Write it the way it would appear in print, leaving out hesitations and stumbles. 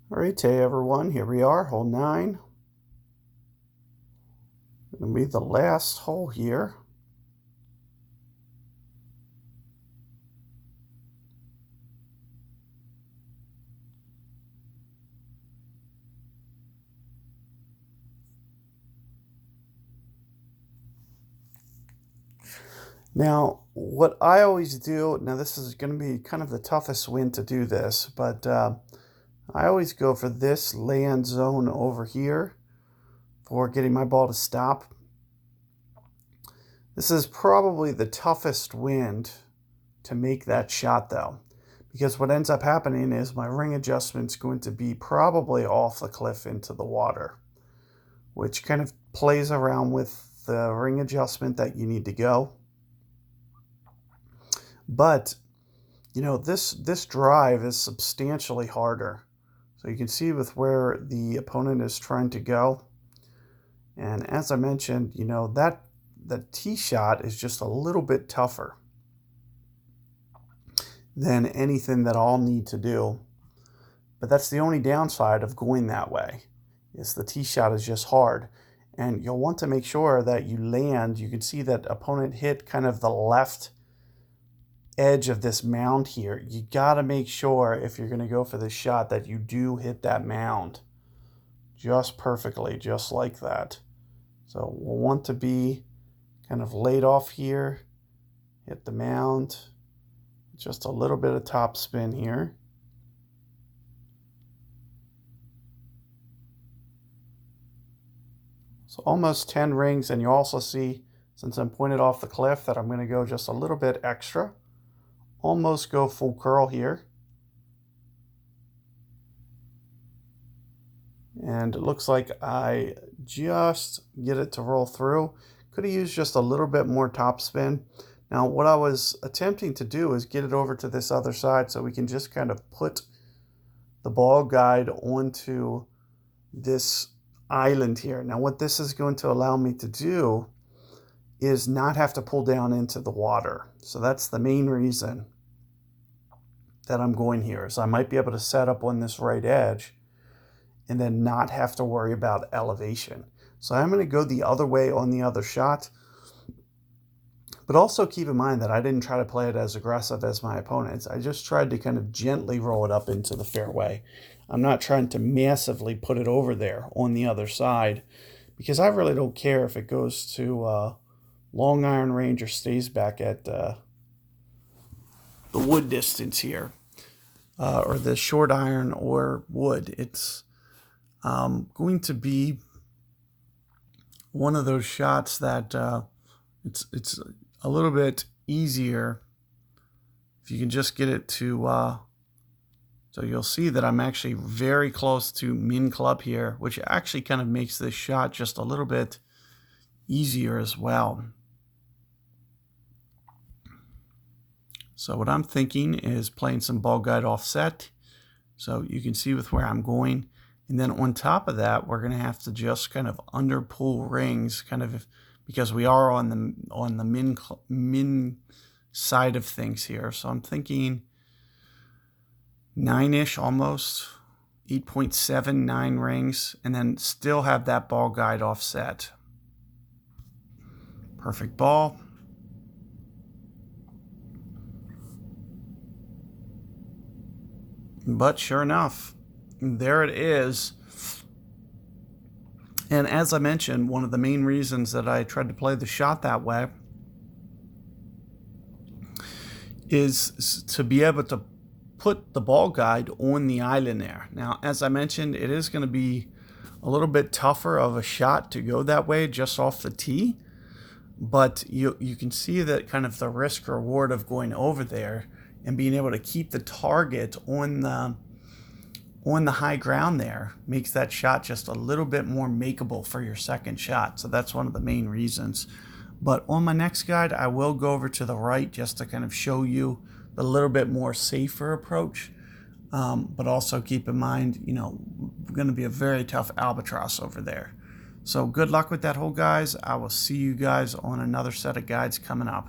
All right, hey everyone, here we are, hole 9. Gonna be the last hole here. Now, what I always do, now this is going to be kind of the toughest wind to do this, but I always go for this land zone over here for getting my ball to stop. This is probably the toughest wind to make that shot though, because what ends up happening is my ring adjustment's going to be probably off the cliff into the water, which kind of plays around with the ring adjustment that you need to go. But, you know, this drive is substantially harder. So you can see with where the opponent is trying to go. And as I mentioned, you know, the tee shot is just a little bit tougher than anything that I'll need to do. But that's the only downside of going that way, is the tee shot is just hard. And you'll want to make sure that you land. You can see that opponent hit kind of the left edge of this mound here. You got to make sure if you're going to go for this shot that you do hit that mound just perfectly, just like that. So we'll want to be kind of laid off here, hit the mound, just a little bit of top spin here. So almost 10 rings, and you also see, since I'm pointed off the cliff, that I'm going to go just a little bit extra. Almost go full curl here. And it looks like I just get it to roll through. Could have used just a little bit more topspin. Now what I was attempting to do is get it over to this other side so we can just kind of put the ball guide onto this island here. Now what this is going to allow me to do is not have to pull down into the water. So that's the main reason that I'm going here, is I might be able to set up on this right edge and then not have to worry about elevation. So I'm going to go the other way on the other shot, but also keep in mind that I didn't try to play it as aggressive as my opponents. I just tried to kind of gently roll it up into the fairway. I'm not trying to massively put it over there on the other side, because I really don't care if it goes to long iron range or stays back at the wood distance here, or the short iron or wood. It's going to be one of those shots that it's a little bit easier if you can just get it to so you'll see that I'm actually very close to min club here, which actually kind of makes this shot just a little bit easier as well. So what I'm thinking is playing some ball guide offset, so you can see with where I'm going. And then on top of that, we're going to have to just kind of under pull rings, kind of, because we are on the min side of things here. So I'm thinking 9-ish, almost 8.79 rings, and then still have that ball guide offset. Perfect ball. But sure enough, there it is. And as I mentioned, one of the main reasons that I tried to play the shot that way is to be able to put the ball guide on the island there. Now, as I mentioned, it is going to be a little bit tougher of a shot to go that way just off the tee, but you can see that kind of the risk reward of going over there and being able to keep the target on the high ground there makes that shot just a little bit more makeable for your second shot. So that's one of the main reasons. But on my next guide, I will go over to the right just to kind of show you the little bit more safer approach. But also keep in mind, you know, going to be a very tough albatross over there. So good luck with that hole, guys. I will see you guys on another set of guides coming up.